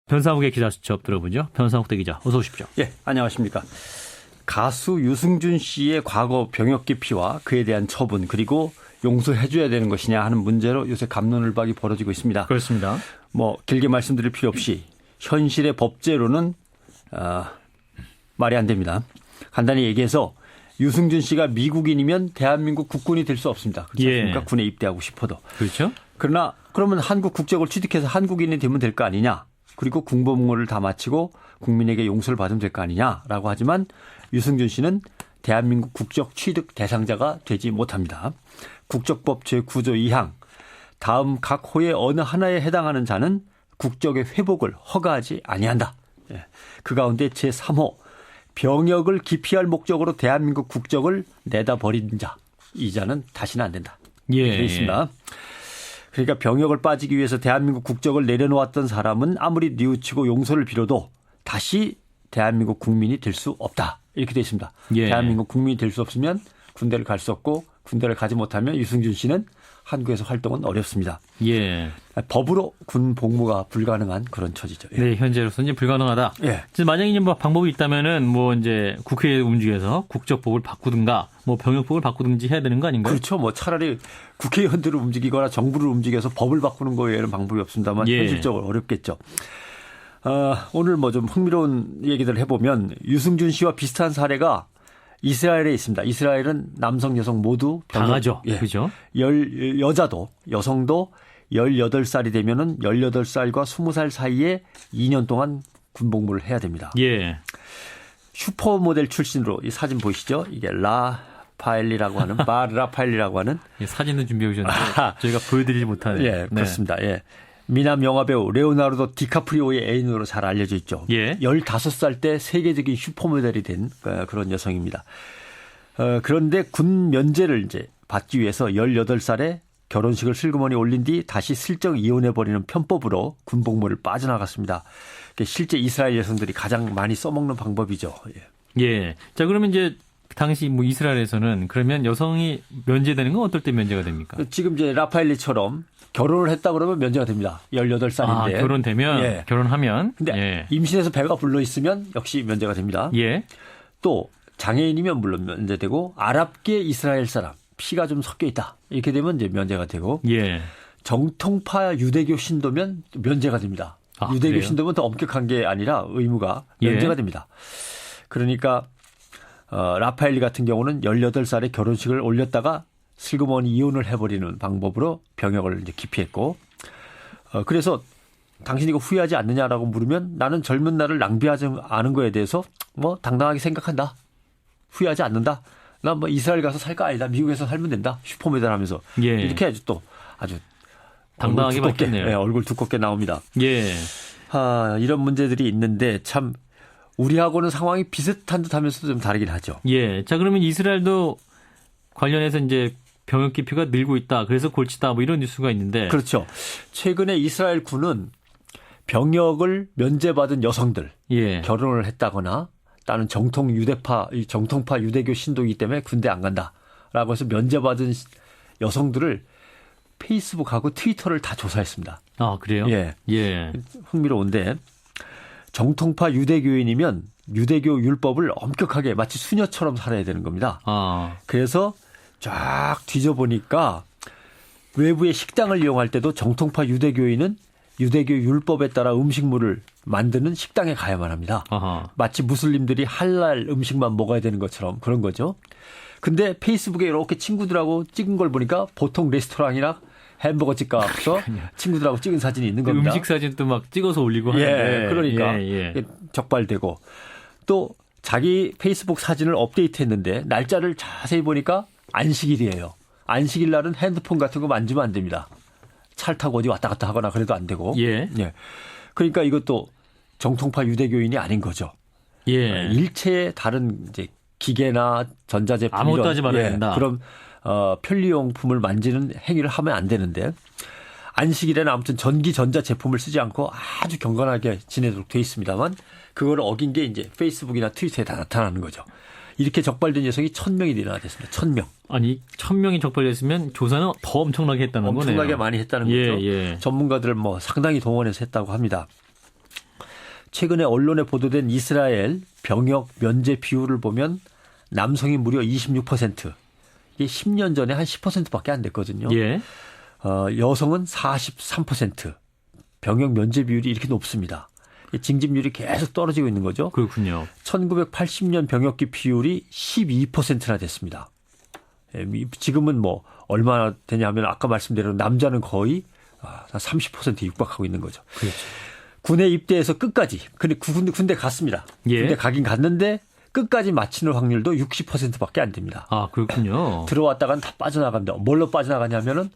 변상욱의 기자 수첩 들어보죠. 변상욱 대기자 어서 오십시오. 예, 안녕하십니까. 가수 유승준 씨의 과거 병역 기피와 그에 대한 처분 그리고 용서해줘야 되는 것이냐 하는 문제로 요새 갑론을박이 벌어지고 있습니다. 그렇습니다. 뭐 길게 말씀드릴 필요 없이 현실의 법제로는 말이 안 됩니다. 간단히 얘기해서 유승준 씨가 미국인이면 대한민국 국군이 될 수 없습니다. 그렇지 않습니까? 예. 군에 입대하고 싶어도. 그렇죠. 그러나 그러면 한국 국적을 취득해서 한국인이 되면 될 거 아니냐. 그리고 군복무를 다 마치고 국민에게 용서를 받으면 될 거 아니냐라고 하지만 유승준 씨는 대한민국 국적 취득 대상자가 되지 못합니다. 국적법 제9조 2항 다음 각 호의 어느 하나에 해당하는 자는 국적의 회복을 허가하지 아니한다. 그 가운데 제3호 병역을 기피할 목적으로 대한민국 국적을 내다 버린 자. 이 자는 다시는 안 된다. 예. 되어 있습니다. 그러니까 병역을 빠지기 위해서 대한민국 국적을 내려놓았던 사람은 아무리 뉘우치고 용서를 빌어도 다시 대한민국 국민이 될 수 없다. 이렇게 되어 있습니다. 예. 대한민국 국민이 될 수 없으면 군대를 갈 수 없고 군대를 가지 못하면 유승준 씨는 한국에서 활동은 어렵습니다. 예. 법으로 군 복무가 불가능한 그런 처지죠. 예. 네, 현재로서는 이제 불가능하다. 예. 만약에 이제 뭐 방법이 있다면은 뭐 이제 국회에 움직여서 국적법을 바꾸든가 뭐 병역법을 바꾸든지 해야 되는 거 아닌가요? 그렇죠. 뭐 차라리 국회의원들을 움직이거나 정부를 움직여서 법을 바꾸는 거 외에는 방법이 없습니다만 예. 현실적으로 어렵겠죠. 오늘 뭐 좀 흥미로운 얘기들 해보면 유승준 씨와 비슷한 사례가 이스라엘에 있습니다. 이스라엘은 남성, 여성 모두 당하죠. 예. 그죠? 여자도 여성도 18살이 되면은 18살과 20살 사이에 2년 동안 군복무를 해야 됩니다. 예. 슈퍼모델 출신으로 이 사진 보이시죠? 이게 라파엘리라고 하는 라파엘리라고 하는 예, 사진도 준비해 오셨는데 저희가 보여드리지 못하는. 예, 그렇습니다. 예. 미남 영화배우 레오나르도 디카프리오의 애인으로 잘 알려져 있죠. 예. 15살 때 세계적인 슈퍼모델이 된 그런 여성입니다. 그런데 군 면제를 이제 받기 위해서 18살에 결혼식을 슬그머니 올린 뒤 다시 슬쩍 이혼해버리는 편법으로 군복무를 빠져나갔습니다. 실제 이스라엘 여성들이 가장 많이 써먹는 방법이죠. 예. 예. 자, 그러면 이제 당시 뭐 이스라엘에서는 그러면 여성이 면제되는 건 어떨 때 면제가 됩니까? 지금 이제 라파엘리처럼 결혼을 했다 그러면 면제가 됩니다. 18살인데. 아, 결혼되면, 예. 결혼하면. 근데 예. 임신해서 배가 불러 있으면 역시 면제가 됩니다. 예. 또 장애인이면 물론 면제되고 아랍계 이스라엘 사람 피가 좀 섞여 있다. 이렇게 되면 이제 면제가 되고 예. 정통파 유대교 신도면 면제가 됩니다. 아, 유대교 그래요? 신도면 더 엄격한 게 아니라 의무가 면제가 예. 됩니다. 그러니까 라파엘리 같은 경우는 18살에 결혼식을 올렸다가 슬그머니 이혼을 해버리는 방법으로 병역을 이제 기피했고 그래서 당신이 이거 후회하지 않느냐라고 물으면 나는 젊은 날을 낭비하지 않은 거에 대해서 뭐 당당하게 생각한다. 후회하지 않는다. 난 뭐 이스라엘 가서 살 거 아니다. 미국에서 살면 된다. 슈퍼모델 하면서. 예. 이렇게 아주 또 아주 당당하게 얼굴 두껍게, 밝혔네요. 예, 얼굴 두껍게 나옵니다. 예. 이런 문제들이 있는데 참 우리하고는 상황이 비슷한 듯 하면서도 좀 다르긴 하죠. 예. 자, 그러면 이스라엘도 관련해서 이제 병역 기피가 늘고 있다. 그래서 골치다. 뭐 이런 뉴스가 있는데. 그렇죠. 최근에 이스라엘 군은 병역을 면제받은 여성들 예. 결혼을 했다거나 나는 정통파 유대교 신도이기 때문에 군대 안 간다라고 해서 면제받은 여성들을 페이스북하고 트위터를 다 조사했습니다. 아, 그래요? 예. 예. 흥미로운데 정통파 유대교인이면 유대교 율법을 엄격하게 마치 수녀처럼 살아야 되는 겁니다. 아. 그래서 쫙 뒤져보니까 외부의 식당을 이용할 때도 정통파 유대교인은 유대교 율법에 따라 음식물을 만드는 식당에 가야만 합니다. 아하. 마치 무슬림들이 할랄 음식만 먹어야 되는 것처럼 그런 거죠. 근데 페이스북에 이렇게 친구들하고 찍은 걸 보니까 보통 레스토랑이나 햄버거 집 가서 친구들하고 찍은 사진이 있는 겁니다. 음식 사진도 막 찍어서 올리고 하는데. 예, 그러니까 예. 적발되고 또 자기 페이스북 사진을 업데이트했는데 날짜를 자세히 보니까 안식일이에요. 안식일 날은 핸드폰 같은 거 만지면 안 됩니다. 차를 타고 어디 왔다 갔다 하거나 그래도 안 되고. 예. 그러니까 이것도 정통파 유대교인이 아닌 거죠. 예. 일체의 다른 이제 기계나 전자제품 아무것도 하지 말아야 된다. 그럼 편리용품을 만지는 행위를 하면 안 되는데 안식일에는 아무튼 전기 전자 제품을 쓰지 않고 아주 경건하게 지내도록 돼 있습니다만 그걸 어긴 게 이제 페이스북이나 트위터에 다 나타나는 거죠. 이렇게 적발된 여성이 1,000명이 됐습니다. 1,000명. 아니 1,000명이 적발됐으면 조사는 더 엄청나게 했다는 거네요. 엄청나게 많이 했다는 예, 거죠. 예. 전문가들을 뭐 상당히 동원해서 했다고 합니다. 최근에 언론에 보도된 이스라엘 병역 면제 비율을 보면 남성이 무려 26%. 이게 10년 전에 한 10%밖에 안 됐거든요. 예. 여성은 43%. 병역 면제 비율이 이렇게 높습니다. 징집률이 계속 떨어지고 있는 거죠. 그렇군요. 1980년 병역기 비율이 12%나 됐습니다. 지금은 뭐 얼마나 되냐 하면 아까 말씀드린 남자는 거의 30%에 육박하고 있는 거죠. 그렇죠. 군에 입대해서 끝까지 근데 군대 갔습니다. 예. 군대 가긴 갔는데 끝까지 마치는 확률도 60%밖에 안 됩니다. 아, 그렇군요. 들어왔다간 다 빠져나간다. 뭘로 빠져나가냐면은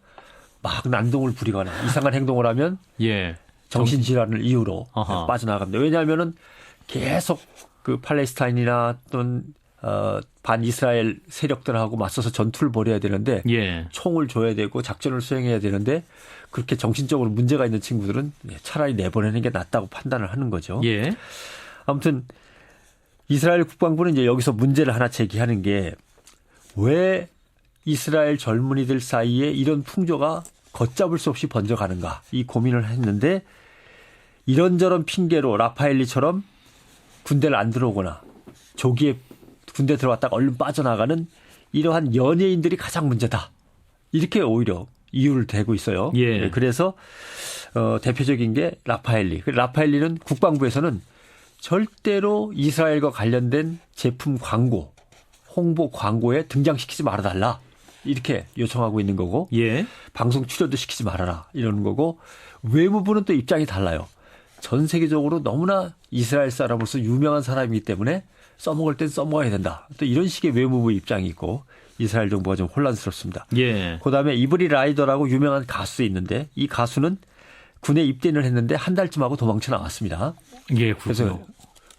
막 난동을 부리거나 이상한 행동을 하면 예. 정신질환을 이유로 아하. 빠져나갑니다. 왜냐하면은 계속 그 팔레스타인이나 또는 반이스라엘 세력들하고 맞서서 전투를 벌여야 되는데 예. 총을 줘야 되고 작전을 수행해야 되는데 그렇게 정신적으로 문제가 있는 친구들은 차라리 내보내는 게 낫다고 판단을 하는 거죠. 예. 아무튼 이스라엘 국방부는 이제 여기서 문제를 하나 제기하는 게 왜 이스라엘 젊은이들 사이에 이런 풍조가 걷잡을 수 없이 번져가는가 이 고민을 했는데 이런저런 핑계로 라파엘리처럼 군대를 안 들어오거나 조기에 군대 들어왔다가 얼른 빠져나가는 이러한 연예인들이 가장 문제다. 이렇게 오히려 이유를 대고 있어요. 예. 그래서 대표적인 게 라파엘리. 라파엘리는 국방부에서는 절대로 이스라엘과 관련된 제품 광고, 홍보 광고에 등장시키지 말아달라. 이렇게 요청하고 있는 거고 예. 방송 출연도 시키지 말아라 이러는 거고 외무부는 또 입장이 달라요. 전 세계적으로 너무나 이스라엘 사람으로서 유명한 사람이기 때문에 써먹을 땐 써먹어야 된다. 또 이런 식의 외무부 입장이 있고 이스라엘 정부가 좀 혼란스럽습니다. 예. 그다음에 이브리 라이더라고 유명한 가수 있는데 이 가수는 군에 입대를 했는데 한 달쯤 하고 도망쳐 나왔습니다. 예, 그래서 그래서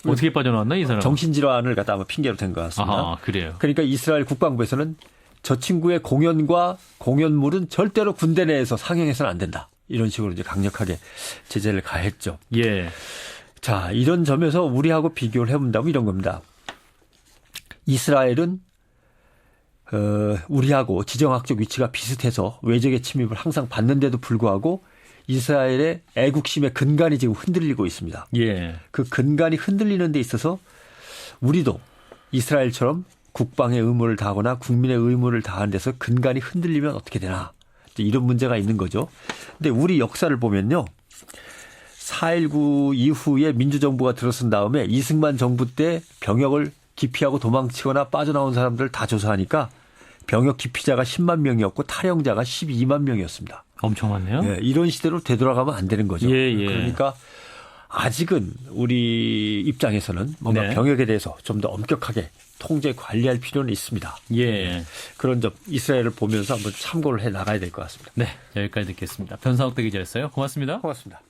어떻게 빠져나왔나 이 사람? 정신질환을 갖다 아마 핑계로 된 것 같습니다. 아, 그래요. 그러니까 이스라엘 국방부에서는 저 친구의 공연과 공연물은 절대로 군대 내에서 상영해서는 안 된다. 이런 식으로 이제 강력하게 제재를 가했죠. 예. 자, 이런 점에서 우리하고 비교를 해본다면 이런 겁니다. 이스라엘은 우리하고 지정학적 위치가 비슷해서 외적의 침입을 항상 받는데도 불구하고 이스라엘의 애국심의 근간이 지금 흔들리고 있습니다. 예. 그 근간이 흔들리는 데 있어서 우리도 이스라엘처럼 국방의 의무를 다하거나 국민의 의무를 다하는 데서 근간이 흔들리면 어떻게 되나. 이런 문제가 있는 거죠. 근데 우리 역사를 보면요. 4.19 이후에 민주정부가 들어선 다음에 이승만 정부 때 병역을 기피하고 도망치거나 빠져나온 사람들을 다 조사하니까 병역 기피자가 10만 명이었고 탈영자가 12만 명이었습니다. 엄청 많네요. 네, 이런 시대로 되돌아가면 안 되는 거죠. 예, 예. 그러니까 아직은 우리 입장에서는 뭔가 네. 병역에 대해서 좀 더 엄격하게 통제 관리할 필요는 있습니다. 예. 그런 점 이스라엘을 보면서 한번 참고를 해 나가야 될 것 같습니다. 네. 여기까지 듣겠습니다. 변상욱 대기자였어요. 고맙습니다. 고맙습니다.